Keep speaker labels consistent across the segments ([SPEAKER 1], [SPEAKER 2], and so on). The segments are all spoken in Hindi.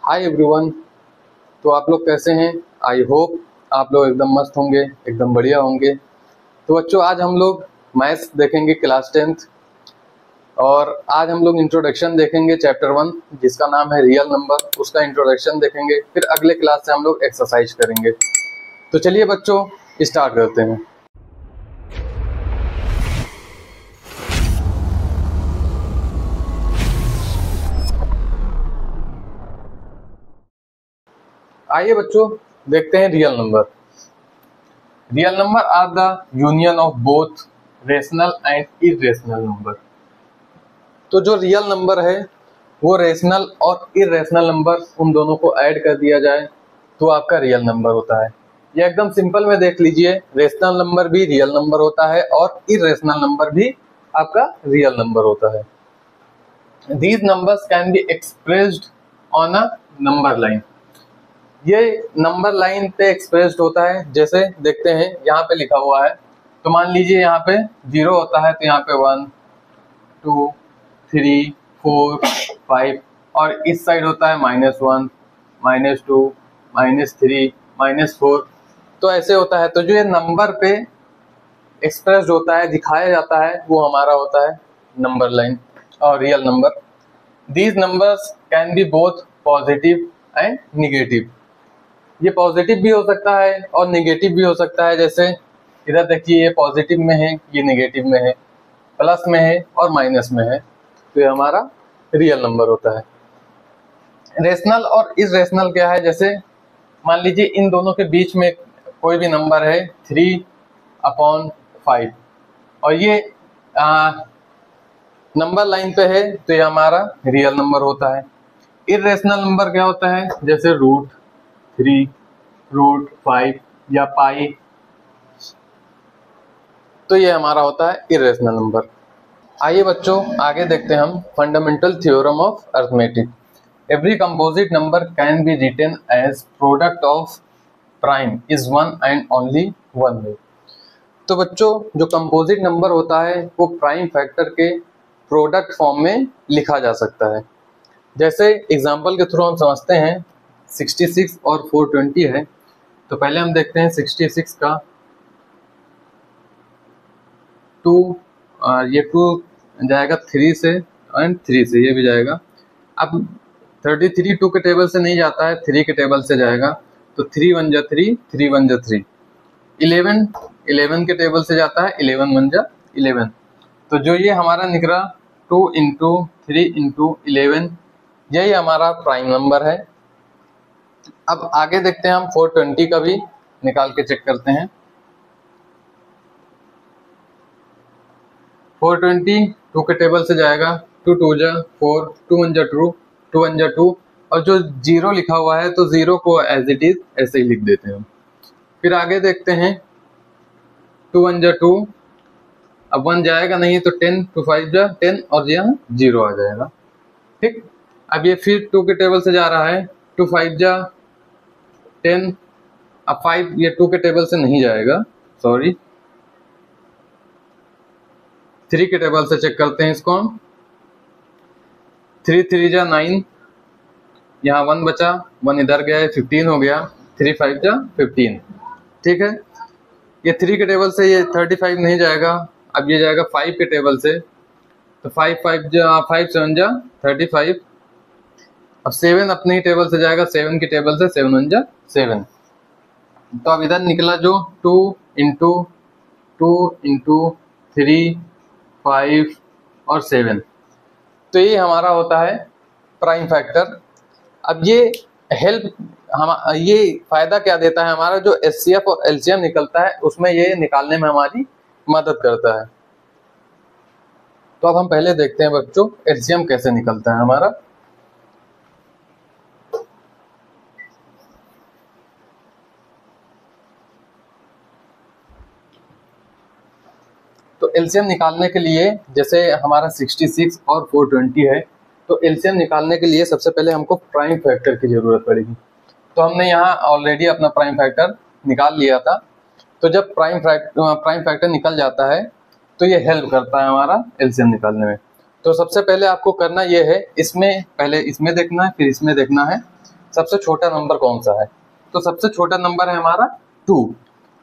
[SPEAKER 1] Hi everyone. तो आप लोग कैसे हैं? आई होप आप लोग एकदम मस्त होंगे, एकदम बढ़िया होंगे। तो बच्चों, आज हम लोग मैथ्स देखेंगे क्लास 10th, और आज हम लोग इंट्रोडक्शन देखेंगे चैप्टर 1 जिसका नाम है रियल नंबर। उसका इंट्रोडक्शन देखेंगे, फिर अगले क्लास से हम लोग एक्सरसाइज करेंगे। तो चलिए बच्चों, स्टार्ट करते हैं। आइए बच्चों, देखते हैं real number. Real number are the union of both rational and irrational number. तो जो रियल नंबर है वो रेशनल और इरेशनल नंबर उन दोनों को ऐड कर दिया जाए तो आपका रियल नंबर होता है। ये एकदम सिंपल में देख लीजिए, रेशनल नंबर भी रियल नंबर होता है और इरेशनल नंबर भी आपका रियल नंबर होता है। These numbers can be expressed on a number line. ये नंबर लाइन पे एक्सप्रेस्ड होता है। जैसे देखते हैं, यहाँ पे लिखा हुआ है, तो मान लीजिए यहाँ पे 0 होता है, तो यहाँ पे 1 2 3 4 5, और इस साइड होता है -1 -2 -3 -4। तो ऐसे होता है। तो जो ये नंबर पे एक्सप्रेस्ड होता है, दिखाया जाता है, वो हमारा होता है नंबर लाइन और real number. These numbers can be both positive and negative. ये पॉजिटिव भी हो सकता है और नेगेटिव भी हो सकता है। जैसे इधर देखिए, ये पॉजिटिव में है, ये नेगेटिव में है, प्लस में है और माइनस में है, तो ये हमारा रियल नंबर होता है। रेशनल और इरेशनल क्या है? जैसे मान लीजिए इन दोनों के बीच में कोई भी नंबर है 3/5, और ये नंबर लाइन पे है, तो ये हमारा रियल नंबर होता है। इरेशनल नंबर क्या होता है? जैसे √3, √5 या पाई, तो ये हमारा होता है इरेशनल नंबर। आइए बच्चों, आगे देखते हैं हम fundamental theorem of arithmetic. Every composite number can be written as product of prime is one and only one way. तो बच्चों, जो कंपोजिट नंबर होता है वो प्राइम फैक्टर के प्रोडक्ट फॉर्म में लिखा जा सकता है। जैसे एग्जांपल के थ्रू हम समझते हैं, 66 और 420 है। तो पहले हम देखते हैं 66 का 2, ये 2 जाएगा 3 से एंड 3 से, ये भी जाएगा। अब 33 2 के टेबल से नहीं जाता है, 3 के टेबल से जाएगा, तो 3 1 जा 3, 3 1 जा 3। 11 के टेबल से जाता है, 11 1 जा 11। तो जो ये हमारा निकला 2 × 3 × 11, यही हमारा प्राइम नंबर है। अब आगे देखते हैं हम 420 का भी निकाल के चेक करते हैं। 420 2 के टेबल से जाएगा, 2 2 जा 4, 2 1 जा 2, 2 1 जा 2, और जो 0 लिखा हुआ है तो 0 को एज इट इज ऐसे ही लिख देते हैं। फिर आगे देखते हैं 2 1 जा 2, अब 1 जाएगा नहीं, तो 10 2 5 जा 10, और यहाँ 0 आ जाएगा। ठीक, अब ये फिर 2 के टेबल से जा रहा है, 2 5 जा 10, अब 5 ये 2 के टेबल से नहीं जाएगा, सॉरी, 3 के टेबल से चेक करते हैं इसको हम। 3 3 जा 9, यहाँ 1 बचा, 1 इधर गया है, 15 हो गया, 3 5 जा 15। ठीक है, ये 3 के टेबल से ये 35 नहीं जाएगा, अब ये जाएगा 5 के टेबल से, तो 5 5 जा 5 7 जा 35। अब 7 अपने ही टेबल से जाएगा, 7 की टेबल से 7 1 जा 7। तो अब इधर निकला जो 2 × 3 5 और 7, तो ये हमारा होता है प्राइम फैक्टर। अब ये ये फायदा क्या देता है? हमारा जो एचसीएफ और एलसीएम निकलता है उसमें ये निकालने में हमारी मदद करता है। तो अब हम पहले देखते हैं बच्चों एलसीएम कैसे निकलता है हमारा। तो एलसीएम निकालने के लिए, जैसे हमारा 66 और 420 है, तो एलसीएम निकालने के लिए सबसे पहले हमको प्राइम फैक्टर की जरूरत पड़ेगी। तो हमने यहाँ ऑलरेडी अपना प्राइम फैक्टर निकाल लिया था। तो जब प्राइम फैक्टर निकल जाता है तो ये हेल्प करता है हमारा एलसीएम निकालने में। तो सबसे पहले आपको करना ये है, इसमें पहले इसमें देखना है, फिर इसमें देखना है। सबसे छोटा नंबर कौन सा है, तो सबसे छोटा नंबर है हमारा 2।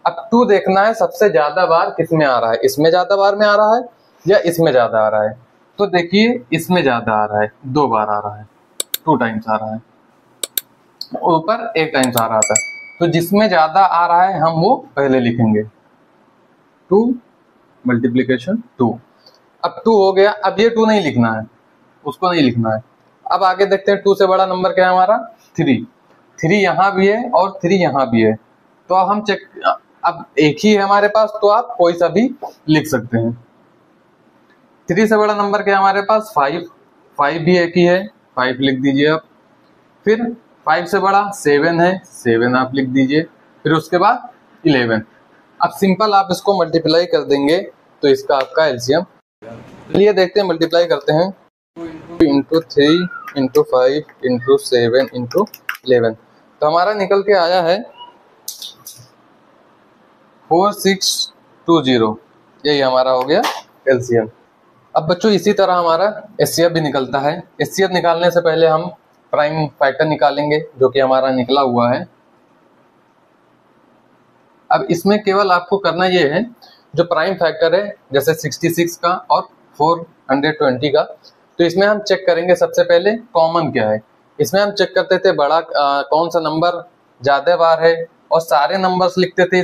[SPEAKER 1] अब 2 देखना है सबसे ज्यादा बार किस में आ रहा है, इसमें ज्यादा बार में आ रहा है या इसमें ज्यादा आ रहा है। तो देखिए इसमें ज्यादा आ रहा है, 2 बार आ रहा है, 2 टाइम्स आ रहा है, ऊपर 1 टाइम्स आ रहा था। तो जिसमें ज्यादा आ रहा है हम वो पहले लिखेंगे, 2 मल्टीप्लीकेशन 2। अब 2 हो गया, अब ये 2 नहीं लिखना है, उसको नहीं लिखना है। अब आगे देखते हैं 2 से बड़ा नंबर क्या है हमारा 3। 3 यहाँ भी है और 3 यहाँ भी है, तो अब हम चेक, अब एक ही है हमारे पास तो आप कोई सा भी लिख सकते हैं। 3 से बड़ा नंबर क्या है हमारे पास 5, 5 भी एक ही है, 5 लिख दीजिए आप। फिर 5 से बड़ा 7 है, 7 आप लिख दीजिए। फिर उसके बाद 11। अब सिंपल आप इसको मल्टीप्लाई कर देंगे तो इसका आपका एलसीएम। चलिए देखते हैं, मल्टीप्लाई करते हैं, 2 इंटू 3 इंटू 5 इंटू 7 इंटू 11। तो हमारा निकल के आया है 4620। यही हमारा हो गया एलसीएम। अब बच्चों इसी तरह हमारा एचसीएफ भी निकलता है। एचसीएफ निकालने से पहले हम प्राइम फैक्टर निकालेंगे जो कि हमारा निकला हुआ है। अब इसमें केवल आपको करना ये है, जो प्राइम फैक्टर है जैसे 66 का और 420 का, तो इसमें हम चेक करेंगे सबसे पहले कॉमन क्या है। इसमें हम चेक करते थे बड़ा कौन सा नंबर ज्यादा बार है और सारे नंबर्स लिखते थे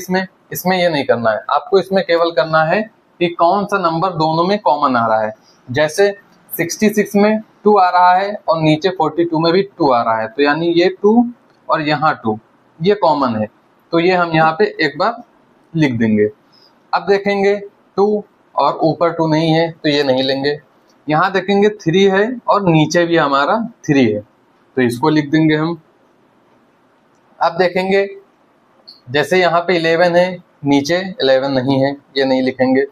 [SPEAKER 1] इसमें ये नहीं करना है आपको। इसमें केवल करना है कि कौन सा नंबर दोनों में कॉमन आ रहा है। जैसे 66 में 2 आ रहा है और नीचे 42 में भी 2 आ रहा है, तो यानी ये 2 और यहाँ 2 ये कॉमन है, तो ये हम यहाँ पे एक बार लिख देंगे। अब देखेंगे 2 और ऊपर 2 नहीं है तो ये नहीं लेंगे। यहाँ देखेंगे 3 है और नीचे भी हमारा 3 है, तो इसको लिख देंगे हम। अब देखेंगे जैसे यहाँ पे 11 है, नीचे 11 नहीं है, ये नहीं लिखेंगे।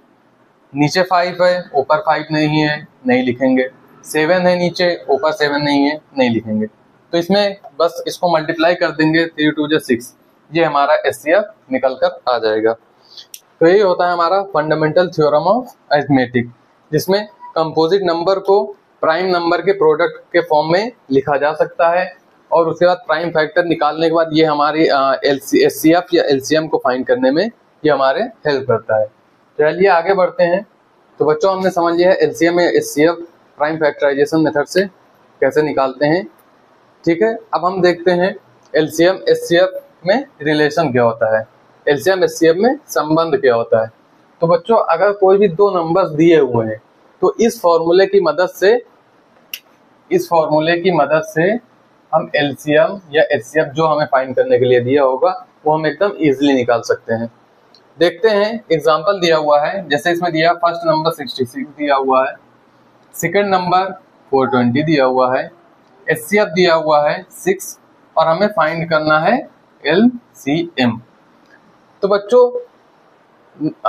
[SPEAKER 1] नीचे 5 है, ऊपर 5 नहीं है, नहीं लिखेंगे। 7 है नीचे, ऊपर 7 नहीं है, नहीं लिखेंगे। तो इसमें बस इसको मल्टीप्लाई कर देंगे, 3 2 जा 6, ये हमारा एचसीएफ निकल कर आ जाएगा। तो यही होता है हमारा फंडामेंटल थ्योरम ऑफ अरिथमेटिक, जिसमें कंपोजिट नंबर को प्राइम नंबर के प्रोडक्ट के फॉर्म में लिखा जा सकता है और उसके बाद प्राइम फैक्टर निकालने के बाद ये हमारी एचसीएफ या एलसीएम को फाइंड करने में ये हमारे हेल्प करता है। चलिए आगे बढ़ते हैं। तो बच्चों हमने समझ लिया है एलसीएम या एचसीएफ प्राइम फैक्टराइजेशन मेथड से कैसे निकालते हैं, ठीक है। अब हम देखते हैं एलसीएम एचसीएफ में रिलेशन क्या होता है, एलसीएम एचसीएफ में संबंध क्या होता है। तो बच्चों अगर कोई भी 2 नंबर्स दिए हुए हैं तो इस फॉर्मूले की मदद से हम एलसीएम या एचसीएफ जो हमें फाइंड करने के लिए दिया होगा वो हम एकदम इजीली निकाल सकते हैं। देखते हैं, एग्जांपल दिया हुआ है, जैसे इसमें दिया फर्स्ट नंबर 66 दिया हुआ है, सेकंड नंबर 420 दिया हुआ है, एचसीएफ दिया हुआ है 6 और हमें फाइंड करना है एलसीएम। तो बच्चों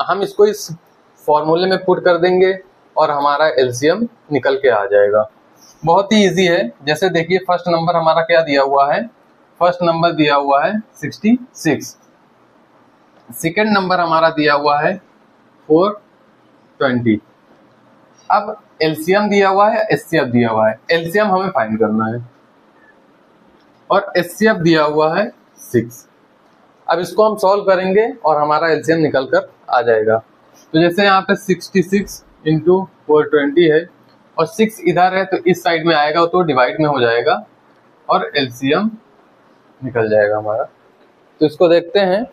[SPEAKER 1] हम इसको इस फॉर्मूले में पुट कर देंगे और हमारा एलसीएम निकल के आ जाएगा। बहुत ही इजी है। जैसे देखिए फर्स्ट नंबर हमारा क्या दिया हुआ है, फर्स्ट नंबर दिया हुआ है 66, सेकंड नंबर हमारा दिया हुआ है 420। अब एलसीएम दिया हुआ है, एचसीएफ दिया हुआ है, एलसीएम हमें फाइंड करना है और एचसीएफ दिया हुआ है 6। अब इसको हम सॉल्व करेंगे और हमारा एलसीएम निकल कर आ जाएगा। तो जैसे यहाँ पे 66 इंटू 420 है और 6 इधर है तो इस साइड में आएगा तो डिवाइड में हो जाएगा और एलसीएम निकल जाएगा हमारा। तो इसको देखते हैं,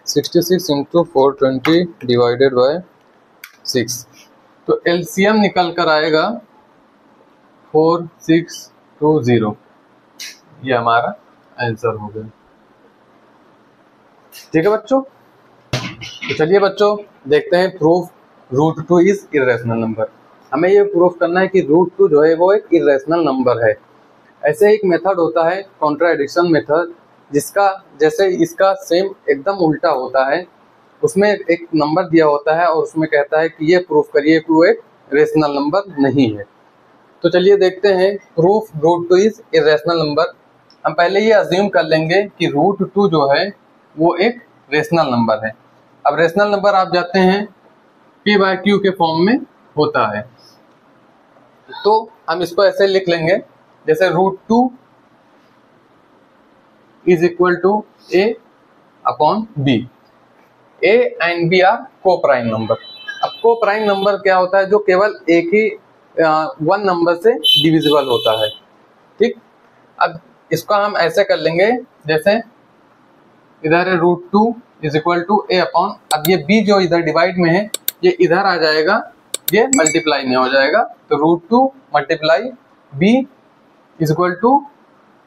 [SPEAKER 1] 66 इंटू 420 डिवाइडेड बाय 6, तो एलसीएम निकल कर आएगा 4620। ये हमारा आंसर हो गया, ठीक है बच्चों। तो चलिए बच्चों देखते हैं प्रूफ √2 इज इरेशनल नंबर। हमें ये प्रूफ करना है कि √2 जो है वो एक इरेशनल नंबर है। ऐसे एक मेथड होता है कॉन्ट्राडिक्शन मेथड, जिसका जैसे इसका सेम एकदम उल्टा होता है। उसमें एक नंबर दिया होता है और उसमें कहता है कि ये प्रूफ करिए कि वो एक रेशनल नंबर नहीं है। तो चलिए देखते हैं प्रूफ √2 इज इरेशनल नंबर। हम पहले ये अज्यूम कर लेंगे कि √2 जो है वो एक रेशनल नंबर है। अब रेशनल नंबर आप जाते हैं p/q के फॉर्म में होता है, तो हम इसको ऐसे लिख लेंगे जैसे √2 is equal to a upon b। a and b are coprime number. अब को प्राइम नंबर क्या होता है? जो केवल एक ही वन नंबर से डिविजिबल होता है। ठीक, अब इसको हम ऐसे कर लेंगे, जैसे इधर है √2 is equal to a upon, अब ये b जो इधर डिवाइड में है ये इधर आ जाएगा, ये मल्टीप्लाई में हो जाएगा, तो √2 multiply b is equal to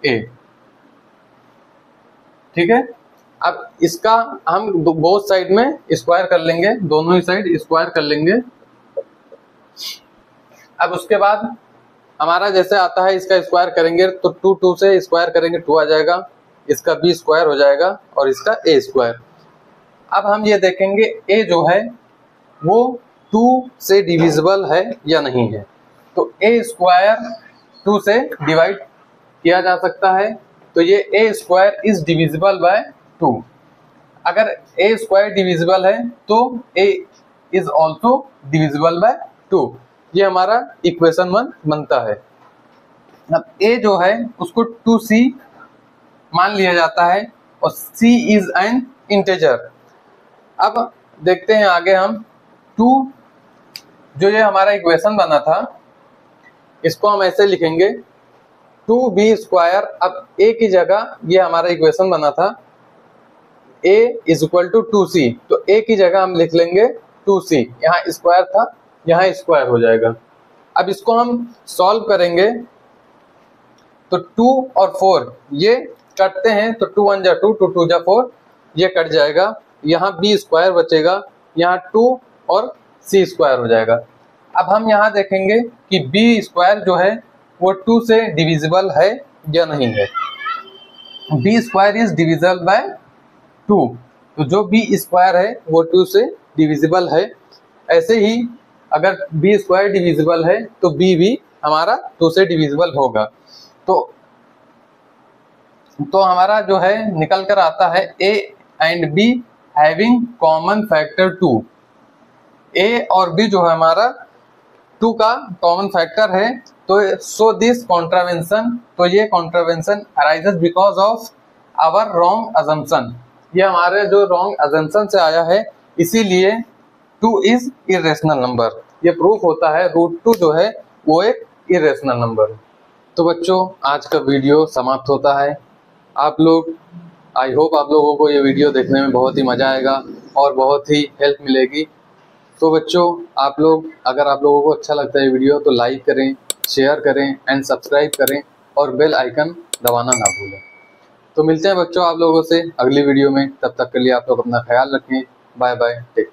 [SPEAKER 1] a। ठीक है, अब इसका हम बोथ साइड में स्क्वायर कर लेंगे, दोनों ही साइड स्क्वायर कर लेंगे। अब उसके बाद हमारा जैसे आता है इसका स्क्वायर करेंगे तो 2 से स्क्वायर करेंगे 2 आ जाएगा, इसका b स्क्वायर हो जाएगा और इसका a स्क्वायर। अब हम ये देखेंगे a जो है वो 2 से डिविजिबल है या नहीं है। तो a स्क्वायर 2 से डिवाइड किया जा सकता है, तो ये a square is divisible by 2। अगर a स्क्वायर डिविजिबल है तो a is also divisible by 2। ये हमारा इक्वेशन 1 बनता है। अब a जो है उसको 2c मान लिया जाता है और c इज एन इंटीजर। अब देखते हैं आगे हम 2, जो ये हमारा इक्वेशन बना था इसको हम ऐसे लिखेंगे 2b स्क्वायर। अब a की जगह ये हमारा इक्वेशन बना था a is equal to 2c, तो a की जगह हम लिख लेंगे 2c, यहाँ स्क्वायर था यहाँ स्क्वायर हो जाएगा। अब इसको हम सॉल्व करेंगे तो 2 और 4 ये कटते हैं, तो 2 1 जा 2, 2 2 जा 4, ये कट जाएगा, यहाँ b स्क्वायर बचेगा, यहाँ 2 और c स्क्वायर हो जाएगा। अब हम यहाँ देखेंगे कि b स्क्वायर जो है वो 2 से डिविजिबल है या नहीं है। b square is divisible by 2, तो जो b स्क्वायर है वो 2 से डिविजिबल है। ऐसे ही अगर b स्क्वायर डिविजिबल है तो b भी हमारा 2 से डिविजिबल होगा। तो हमारा जो है निकल कर आता है a and b having common factor 2। a और b जो है हमारा 2 का कॉमन फैक्टर है, तो सो दिस कॉन्ट्रावेंशन, तो ये contravention arises because of our wrong assumption. ये हमारे जो रॉन्ग अजम्पशन से आया है, इसीलिए 2 इज इरेशनल नंबर। ये प्रूफ होता है √2 जो है वो एक इरेशनल नंबर है। तो बच्चों आज का वीडियो समाप्त होता है। आप लोग, आई होप आप लोगों को ये वीडियो देखने में बहुत ही मज़ा आएगा और बहुत ही हेल्प मिलेगी। तो बच्चों आप लोग, अगर आप लोगों को अच्छा लगता है वीडियो तो लाइक करें, शेयर करें एंड सब्सक्राइब करें और बेल आइकन दबाना ना भूलें। तो मिलते हैं बच्चों आप लोगों से अगली वीडियो में, तब तक के लिए आप लोग अपना ख्याल रखें। Bye bye, take care.